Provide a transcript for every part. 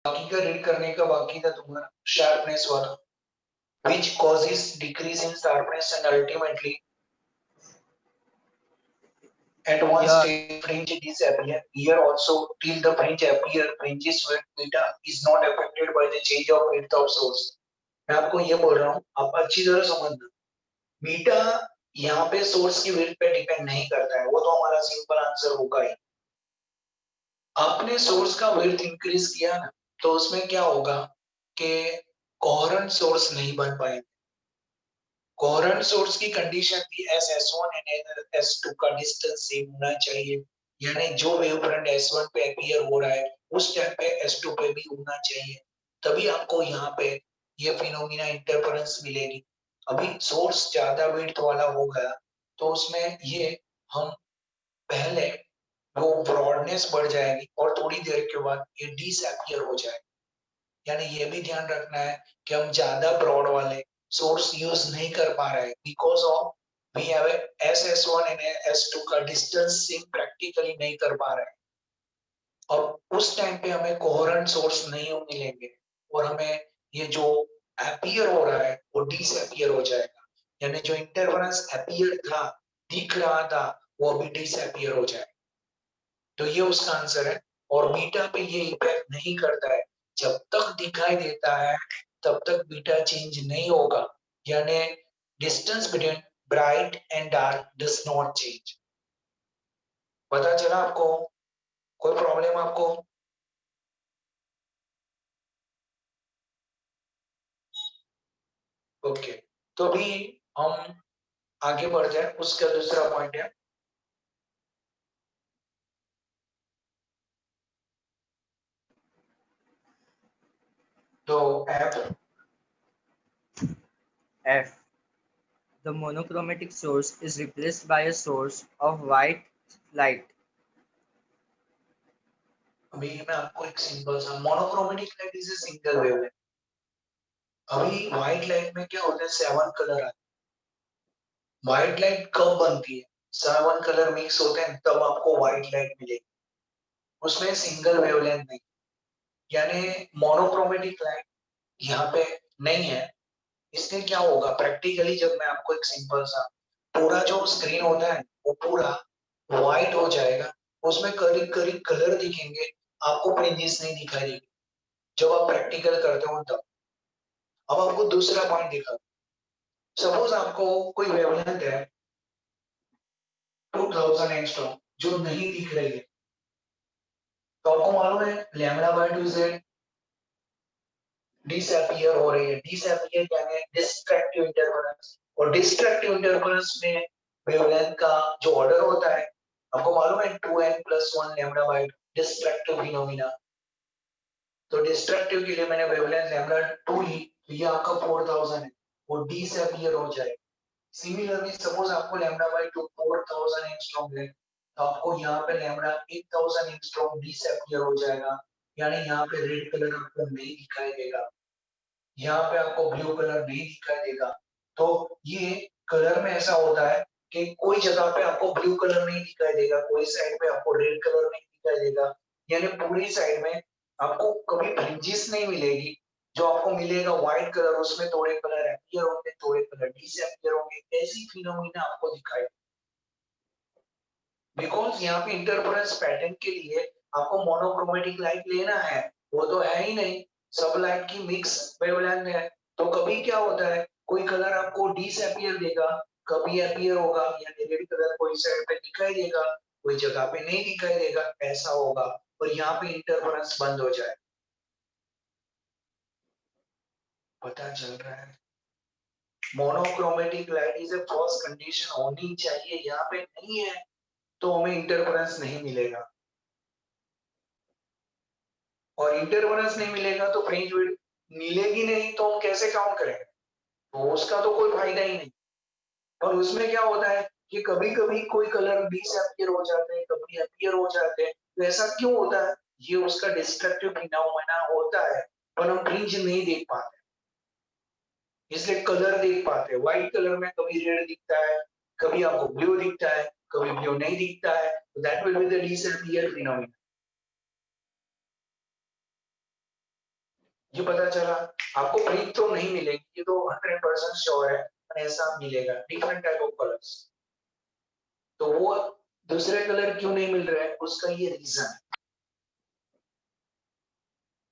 बाकी का रीड करने का बाकी था तुम्हारा शार्पनेस वाला, which causes decrease in sharpness and ultimately at one Yeah, stage fringe disappear. Here also till the fringe appear, fringes with beta is not affected by the change of width of source. मैं आपको ये बोल रहा हूँ, आप अच्छी तरह समझना, बीटा यहाँ पे सोर्स की विड्थ पे डिपेंड नहीं करता है, वो तो हमारा सिंपल आंसर होगा ही। आपने सोर्स का विड्थ इंक्रीज किया ना, तो उसमें क्या होगा कि कोहेरेंट सोर्स नहीं बन पाएंगे। कोहेरेंट सोर्स की कंडीशन थी S1 एंड S2 का डिस्टेंस सेम होना चाहिए, यानी जो वेव फ्रंट S1 पे अपीयर हो रहा है उस टाइम पे S2 पे भी होना चाहिए, तभी आपको यहाँ पे ये फिनोमिना इंटरफेरेंस मिलेगी। अभी सोर्स ज्यादा विड्थ वाला हो गया तो उसमें ये हम पहले वो ब्रॉडनेस बढ़ जाएगी और थोड़ी देर के बाद ये डिसअपीयर हो जाएगा। यानी ये भी ध्यान रखना है कि हम ज्यादा ब्रॉड वाले सोर्स यूज नहीं कर पा रहे because of we have S1 and S2 का डिस्टेंस सिंक प्रैक्टिकली नहीं कर पा रहे, और उस टाइम पे हमें कोहेरेंट सोर्स नहीं मिलेंगे और हमें ये जो अपीयर हो रहा है वो डिसअपीयर हो जाएगा, यानी जो इंटरफेरेंस अपीयर था, दिख रहा था, वो अभी डिसअपीयर हो जाएगा। तो ये उसका आंसर है, और बीटा पे ये इफेक्ट नहीं करता है, जब तक दिखाई देता है तब तक बीटा चेंज नहीं होगा, यानी distance between bright and dark does not change. पता चला आपको? कोई प्रॉब्लम आपको? ओके, तो अभी हम आगे बढ़ जाए, उसका दूसरा पॉइंट है तो F F. The monochromatic source is replaced by a source of white light. अभी मैं आपको एक सिंपल सा monochromatic light is a single wavelength. अभी व्हाइट लाइट में क्या होता है, 7 कलर आते हैं। व्हाइट लाइट कब बनती है, 7 कलर मिक्स होते हैं तब आपको व्हाइट लाइट मिलेगी, उसमें सिंगल वेवलेंथ नहीं, यानी मोनोक्रोमेटिक लाइट यहाँ पे नहीं है। इससे क्या होगा प्रैक्टिकली, जब मैं आपको एक सिंपल सा पूरा जो स्क्रीन होता है वो पूरा व्हाइट हो जाएगा, उसमें करीब करीब कलर दिखेंगे, आपको फ्रिंजेस नहीं दिखाई देगी जब आप प्रैक्टिकल करते हो तब। अब आपको दूसरा पॉइंट दिखा, सपोज आपको कोई वेवलेंथ है 2000 एंगस्ट्रॉम जो नहीं दिख रही है, तो आपको मालूम है लैम्बडा बाय 2 जेड डिसअपीयर हो रही है। डिसअपीयर क्या है, डिस्ट्रैक्टिव इंटरफेरेंस, और डिस्ट्रैक्टिव इंटरफेरेंस में वेवलेंथ का जो ऑर्डर होता है आपको मालूम है 2n+1 lambda by destructive phenomena. तो डिस्ट्रक्टिव के लिए मैंने वेवलेंथ लैम्बडा 2 ली, तो ये आपका 4000 है, वो डिसअपीयर हो जाएगा। सिमिलरली सपोज आपको लैम्बडा बाय 2 4000 एंगस्ट्रॉम है, तो आपको यहाँ पे लैम्बडा 8000 एंगस्ट्रॉम डिसअपीयर हो जाएगा, यानी यहाँ पे रेड कलर आपको नहीं दिखाई देगा, यहाँ पे आपको ब्लू कलर नहीं दिखाई देगा। तो ये कलर में ऐसा होता है कि कोई जगह पे आपको ब्लू कलर नहीं दिखाई देगा, कोई साइड पे आपको रेड कलर नहीं दिखाई देगा, यानी पूरी साइड में आपको कभी फ्रिंजेस नहीं मिलेगी। जो आपको मिलेगा व्हाइट कलर, उसमें थोड़े कलर अपीयर होंगे, थोड़े कलर डिसअपीयर होंगे, ऐसी फिनोमिना आपको दिखाई, बिकॉज यहाँ पे इंटरफेरेंस पैटर्न के लिए आपको मोनोक्रोमेटिक लाइट लेना है, वो तो है ही नहीं, सब लाइट की मिक्स वेवलेंथ है। तो कभी क्या होता है, कोई कलर आपको डिसअपीयर देगा, कभी अपीयर होगा, यानी रेड कलर कोई साइड पे दिखाई देगा, कोई जगह पे नहीं दिखाई देगा, ऐसा होगा, और यहाँ पे इंटरफेरेंस बंद हो जाए। पता चल रहा है, monochromatic light is a first condition होनी चाहिए, यहाँ पे नहीं है तो हमें इंटरफेरेंस नहीं मिलेगा, और इंटरफेरेंस नहीं मिलेगा तो फ्रिंज विड्थ मिलेगी नहीं, तो हम कैसे काउंट करेंगे, तो उसका तो कोई फायदा ही नहीं। और उसमें क्या होता है कि कभी कभी कोई कलर डिसअपीयर हो जाते हैं, कभी अपीयर हो जाते हैं, तो ऐसा क्यों होता है, ये उसका डिस्ट्रक्टिव फिनोमेना होता है, पर हम फ्रिंज नहीं देख पाते, इसलिए कलर देख पाते हैं। व्हाइट कलर में कभी रेड दिखता है, कभी आपको ब्लू दिखता है, कभी ब्लू नहीं दिखता है, that will be the disappear phenomena. ये पता चला आपको ब्रीथ तो नहीं मिलेगी, ये तो 100% श्योर है, पर ऐसा मिलेगा डिफरेंट टाइप ऑफ कलर्स। तो वो दूसरे कलर क्यों नहीं मिल रहा है, उसका ये रीजन है।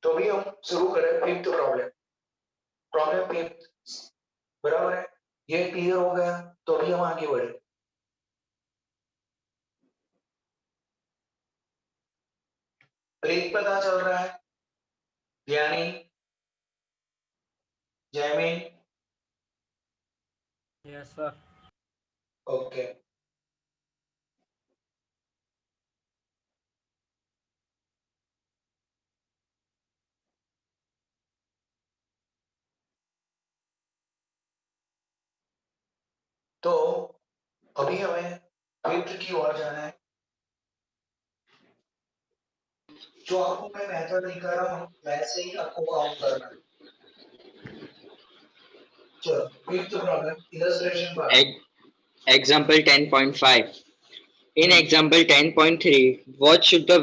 तो अभी हम शुरू करें फिफ्थ प्रॉब्लम। प्रॉब्लम फिफ्थ, बराबर है, ये क्लियर हो गया, तो अभी हम आगे बढ़े। ब्रेक पता चल रहा है, यानी जैमिन, यस सर। ओके। तो अभी हमें फिफ्थ की ओर जाना है। जो आपको मैं मेथड दिखा रहा हूँ वैसे ही आपको काउंट करना है। चलो fifth problem, illustration part. Example 10.5. In example 10.3, what should the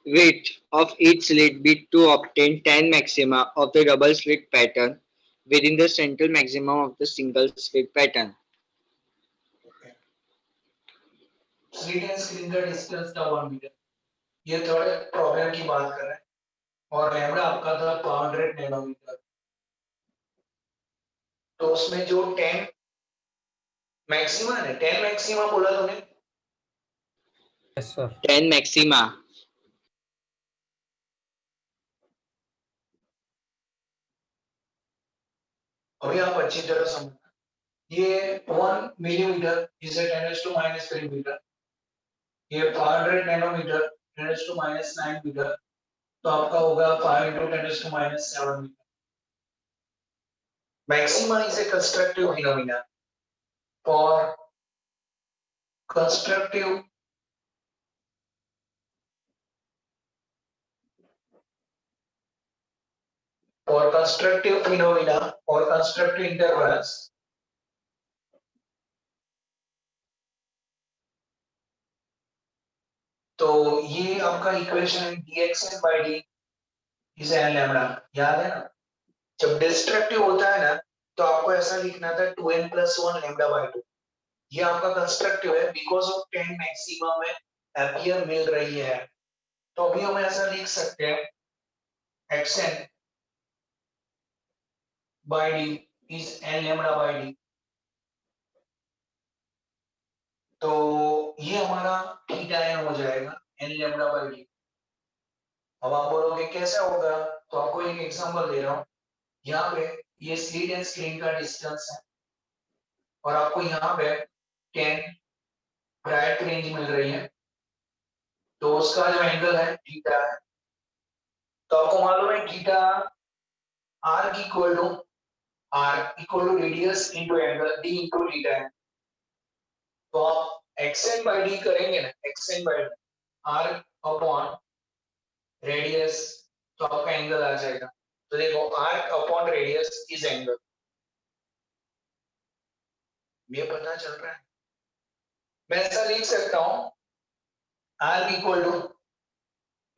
width of each slit be to obtain 10 maxima of the double slit pattern within the central maximum of the single slit pattern? Slit and screen का distance था 1 metre. ये third problem की बात कर रहे हैं, और lambda आपका था 500 नैनोमीटर। तो उसमें जो 10 मैक्सिमा है, 10 मैक्सिमा बोला तूने? Yes sir. 10 maxima. अभी आप अच्छी तरह समझना, ये 1 मिलीमीटर इज 10⁻³ मीटर, ये 500 नैनोमीटर 10⁻⁹ मीटर, तो आपका होगा 5 × 10⁻⁷ metre. Maxima is a constructive phenomena. For constructive phenomena or constructive intervals, तो ये आपका इक्वेशन है dxn/d इज n लैम्डा, याद है ना? जब डिस्ट्रक्टिव होता है ना, तो आपको ऐसा लिखना था 2n + 1 λ/2। ये आपका कंस्ट्रक्टिव है बिकॉज ऑफ 10 मैक्सिमा में एम्पियर मिल रही है। तो अभी हम ऐसा लिख सकते हैं xn/d is n λ/d। तो ये हमारा थीटा n हो जाएगा n λ/d। अब आप बोलोगे कैसे होगा, तो आपको एक एग्जांपल दे रहा हूँ। यहाँ पे ये स्लिट एंड स्क्रीन का डिस्टेंस है, और आपको यहाँ पे 10 ब्राइट रेंज मिल रही है, तो उसका जो एंगल है थीटा है। तो आपको मालूम है theta r equal to radius into angle d into theta है। तो आप xn/d करेंगे ना, xn/d r अपॉन रेडियस, तो आपका एंगल आ जाएगा। तो देखो arc upon radius is angle, ये पता चल रहा है। मैं ऐसा लिख सकता हूं arc equal to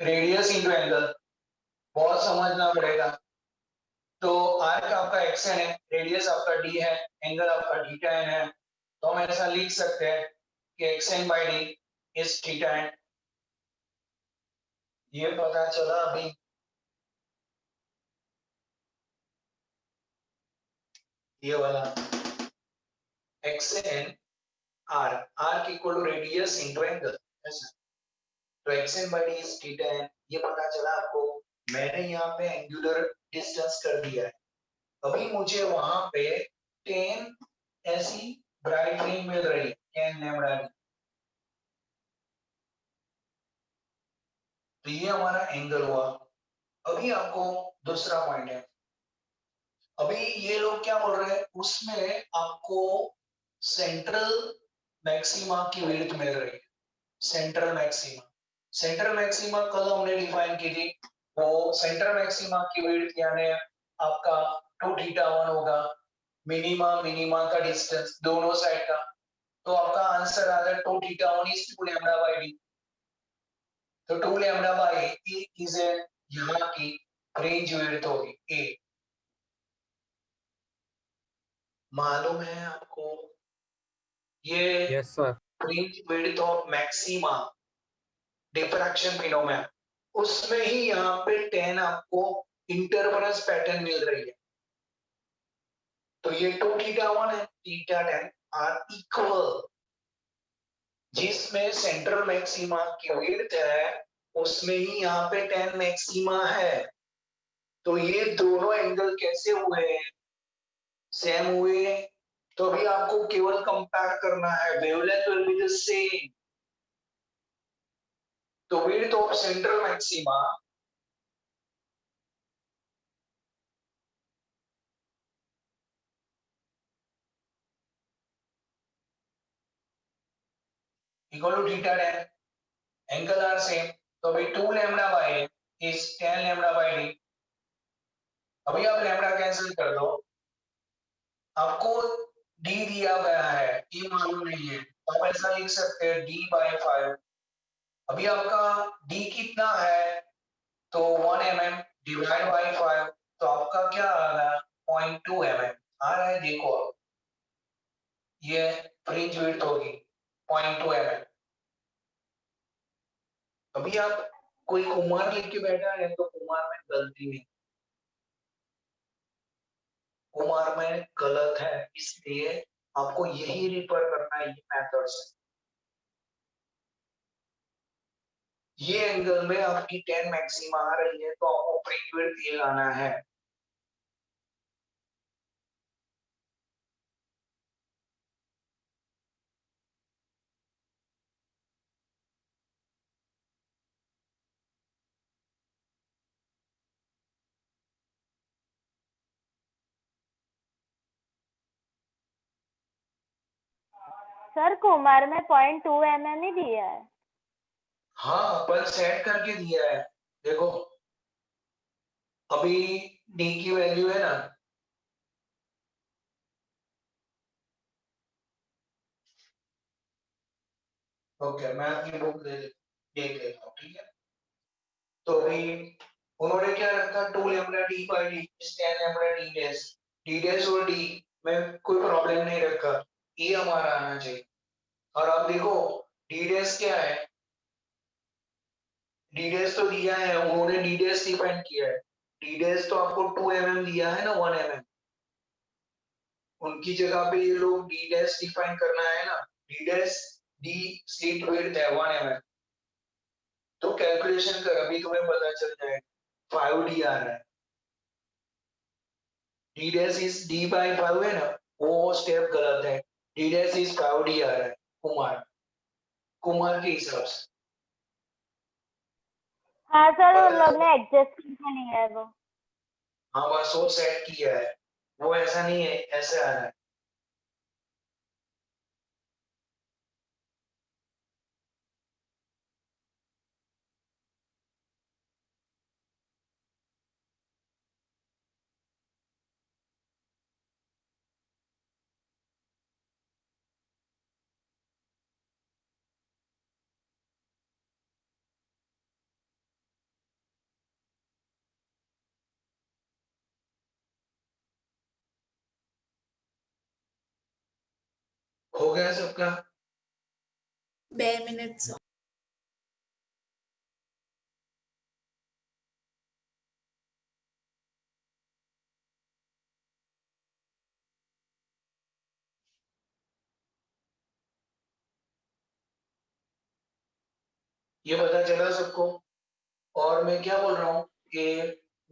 radius into angle, बहुत समझना पड़ेगा। तो आर्क आपका xn है, रेडियस आपका d है, एंगल आपका थीटा n है। तो हम ऐसा लिख सकते हैं कि xn/d इज थीटा n। ये पता चला अभी। ये वाला xn arc equal to radius into angle, ऐसा। तो xn/d इज थीटा n, ये पता चला आपको। मैंने यहाँ पे एंगुलर डिस्टेंस कर दिया है। अभी मुझे वहां पे 10 ऐसी ब्राइट रेंज मिल रही है, 10 λ/d। तो ये हमारा एंगल हुआ। अभी आपको दूसरा पॉइंट है। अभी ये लोग क्या बोल रहे हैं, उसमें आपको सेंट्रल मैक्सिमा की विड्थ मिल रही है। सेंट्रल मैक्सिमा कल हमने डिफाइन की थी। वो सेंट्रल मैक्सिमा की विड्थ यानी आपका 2θ1 होगा, मिनिमा का डिस्टेंस दोनों साइड का। तो आपका आंसर आ रहा है 2θ1 is 2 λ/d। तो 2 λ/d इज यहाँ की फ्रिंज विड्थ होगी ए। मालूम है आपको ये Yes, sir. Fringe width of maxima diffraction phenomena, उसमें ही यहाँ पे 10 आपको इंटरफेरेंस पैटर्न मिल रही है। तो ये 2 थीटा 1 है, थीटा 10 आर इक्वल, जिसमें सेंट्रल मैक्सिमा की विड्थ है उसमें ही यहाँ पे 10 मैक्सिमा है। तो ये दोनों एंगल कैसे हुए हैं? सेम हुए। तो अभी आपको केवल कंपेयर करना है, wavelength will be the same. तो width of central maxima equal to theta 10, angle are same. तो अभी 2 lambda by a is 10 lambda by d. अभी आप लैम्डा कैंसिल कर दो, आपको डी दिया गया है, ई मालूम नहीं है, तो आप ऐसा लिख सकते हैं डी बाय 5। अभी आपका डी कितना है? तो 1 mm डिवाइड बाय 5, तो आपका क्या आ रहा है? 0.2 mm आ रहा है। देखो अब ये फ्रिंज विड्थ होगी 0.2 mm। अभी आप कोई कुमार लिख के बैठा है तो कुमार में गलती नहीं, कुमार में गलत है, इसलिए आपको यही रिफर करना है, ये मेथड से। ये एंगल में आपकी 10 मैक्सिमा आ रही है तो आपको फ्रिंज विड्थ ये लाना है। सर कुमार में 0.2 mm ही दिया है। हाँ, अपन सेट करके दिया है। देखो अभी डी की वैल्यू है ना, ओके मैं आपकी बुक देख लेता हूँ, ठीक है। तो अभी उन्होंने क्या रखा? 2 lambda D by D is 10 lambda D dash. D dash और डी में कोई प्रॉब्लम नहीं रखा, ये हमारा आना चाहिए। और आप देखो डी डैश क्या है, डी डैश तो दिया है, उन्होंने डी डैश डिफाइन किया है। डी डैश तो आपको 2 mm दिया है ना, 1 mm। उनकी जगह पे ये लोग डी डैश डिफाइन करना है ना, D dash D slit width है 1 mm। तो कैलकुलेशन कर, अभी तुम्हें पता चल जाए 5d आ रहा है। D dash is D by 5 है ना, वो स्टेप गलत है, डी डैश इज 5d आ रहा है कुमार, कुमार के हिसाब से। हाँ सर उन लोग ने एडजस्ट करके लिया है वो। हाँ बस वो सेट किया है, वो ऐसा नहीं है, ऐसे आ रहा है। हो गया सबका? 2 minutes. ये पता चला सबको? और मैं क्या बोल रहा हूँ कि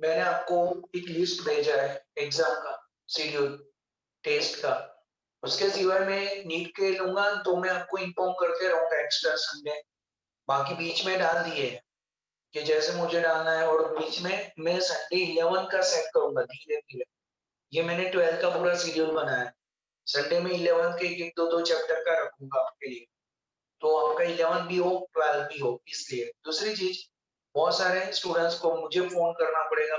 मैंने आपको एक लिस्ट भेजा है एग्जाम का शेड्यूल, टेस्ट का। उसके सिवाय मैं नीट के लूंगा तो मैं आपको इन्फॉर्म करते रहूंगा एक्स्ट्रा संडे। बाकी बीच में डाल दिए हैं कि जैसे मुझे डालना है, और बीच में मैं संडे 11 का सेट करूंगा धीरे धीरे। ये मैंने 12 का पूरा शेड्यूल बनाया है, संडे में 11 के एक दो चैप्टर का रखूंगा आपके लिए, तो आपका 11 भी हो 12 भी हो। इसलिए दूसरी चीज, बहुत सारे स्टूडेंट्स को मुझे फोन करना पड़ेगा